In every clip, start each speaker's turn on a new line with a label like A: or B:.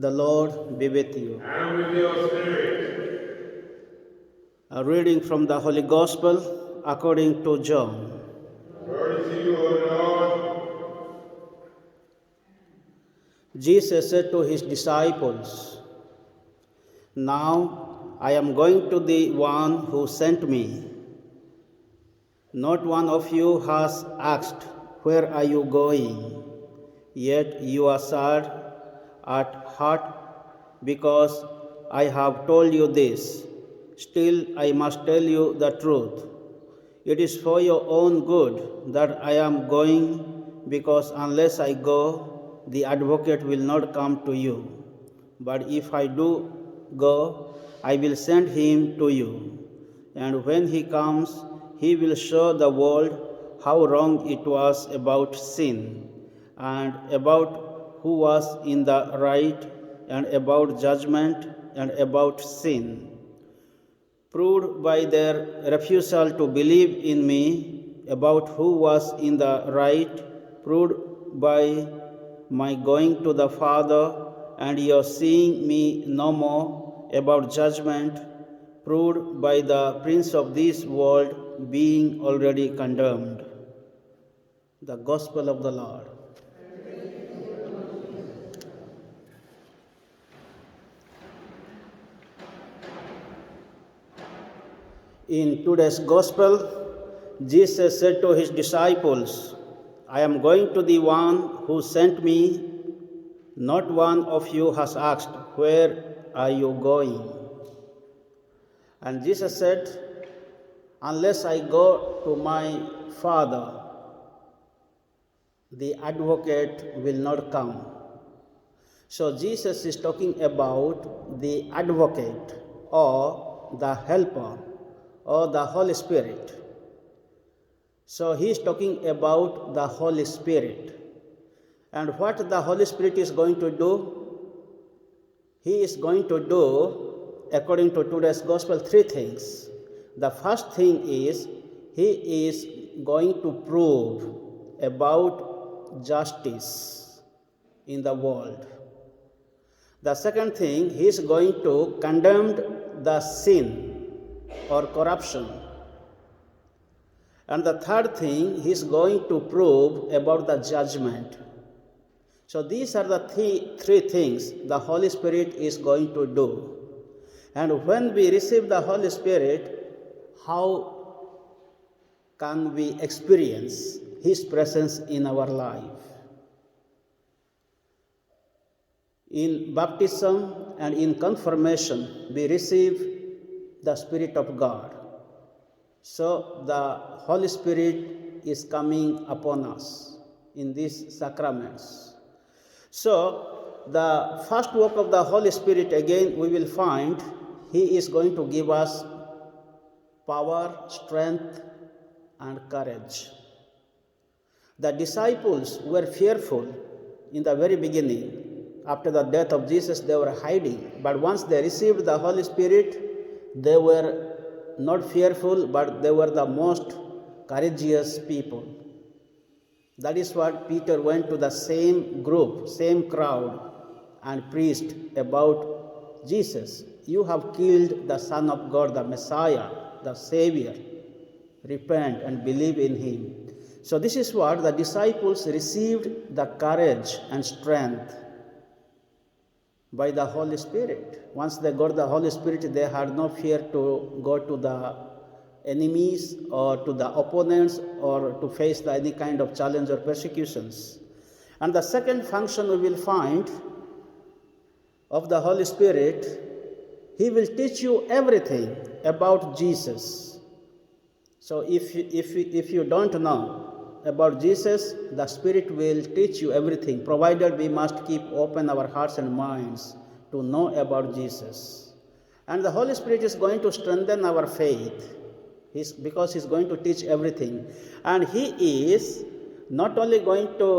A: The Lord be with you.
B: And with your spirit.
A: A reading from the Holy Gospel according to John.
B: Glory to you, O Lord.
A: Jesus said to his disciples, "Now I am going to the one who sent me. Not one of you has asked, 'Where are you going?' Yet you are sad at heart because I have told you this. Still, I must tell you the truth. It is for your own good that I am going, because unless I go, the advocate will not come to you. But if I do go, I will send him to you. And when he comes, he will show the world how wrong it was about sin, and about who was in the right, and about judgment, and about sin. Proved by their refusal to believe in me about who was in the right, proved by my going to the Father and your seeing me no more, about judgment, proved by the prince of this world being already condemned." The Gospel of the Lord. In today's Gospel, Jesus said to his disciples, "I am going to the one who sent me. Not one of you has asked, 'Where are you going?'" And Jesus said, "Unless I go to my Father, the advocate will not come." So Jesus is talking about the advocate, or the helper, or the Holy Spirit. So he is talking about the Holy Spirit. And what the Holy Spirit is going to do? He is going to do, according to today's Gospel, three things. The first thing is, he is going to prove about justice in the world. The second thing, he is going to condemn the sin or corruption. And the third thing, he is going to prove about the judgment. So these are the three things the Holy Spirit is going to do. And when we receive the Holy Spirit, how can we experience his presence in our life? In baptism and in confirmation, we receive the Spirit of God. So the Holy Spirit is coming upon us in these sacraments. So the first work of the Holy Spirit, again, we will find he is going to give us power, strength, and courage. The disciples were fearful in the very beginning. After the death of Jesus, they were hiding. But once they received the Holy Spirit, they were not fearful, but they were the most courageous people. That is what Peter went to the same group, same crowd, and preached about Jesus. "You have killed the Son of God, the Messiah, the Savior. Repent and believe in him." So this is what the disciples received, the courage and strength by the Holy Spirit. Once they got the Holy Spirit, they had no fear to go to the enemies or to the opponents or to face any kind of challenge or persecutions. And the second function we will find of the Holy Spirit, he will teach you everything about Jesus. So if you don't know about Jesus, the Spirit will teach you everything, provided we must keep open our hearts and minds to know about Jesus. And the Holy Spirit is going to strengthen our faith, because he's going to teach everything. And he is not only going to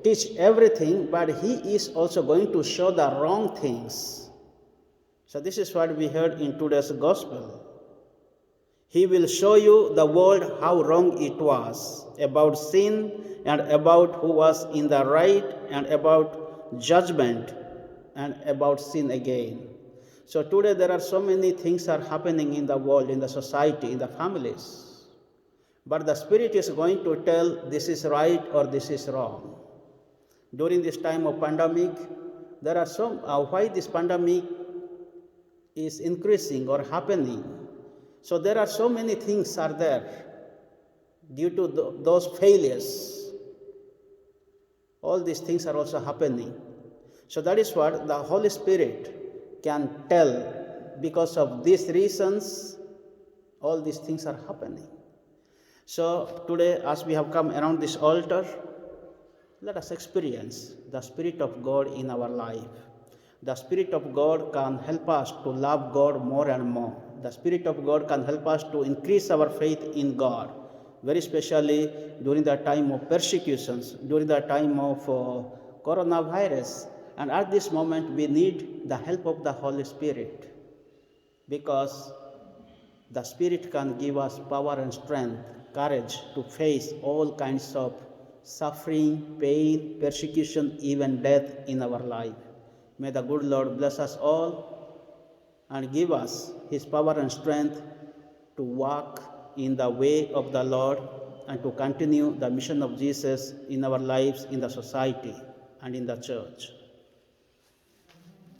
A: teach everything, but he is also going to show the wrong things. So this is what we heard in today's Gospel. He will show you the world how wrong it was about sin, and about who was in the right, and about judgment, and about sin again. So today there are so many things are happening in the world, in the society, in the families. But the Spirit is going to tell this is right or this is wrong. During this time of pandemic, there are why this pandemic is increasing or happening. So there are so many things are there due to those failures. All these things are also happening. So that is what the Holy Spirit can tell. Because of these reasons, all these things are happening. So today, as we have come around this altar, let us experience the Spirit of God in our life. The Spirit of God can help us to love God more and more. The Spirit of God can help us to increase our faith in God, very especially during the time of persecutions, during the time of coronavirus. And at this moment, we need the help of the Holy Spirit, because the Spirit can give us power and strength, courage to face all kinds of suffering, pain, persecution, even death in our life. May the good Lord bless us all and give us His power and strength to walk in the way of the Lord and to continue the mission of Jesus in our lives, in the society, and in the church.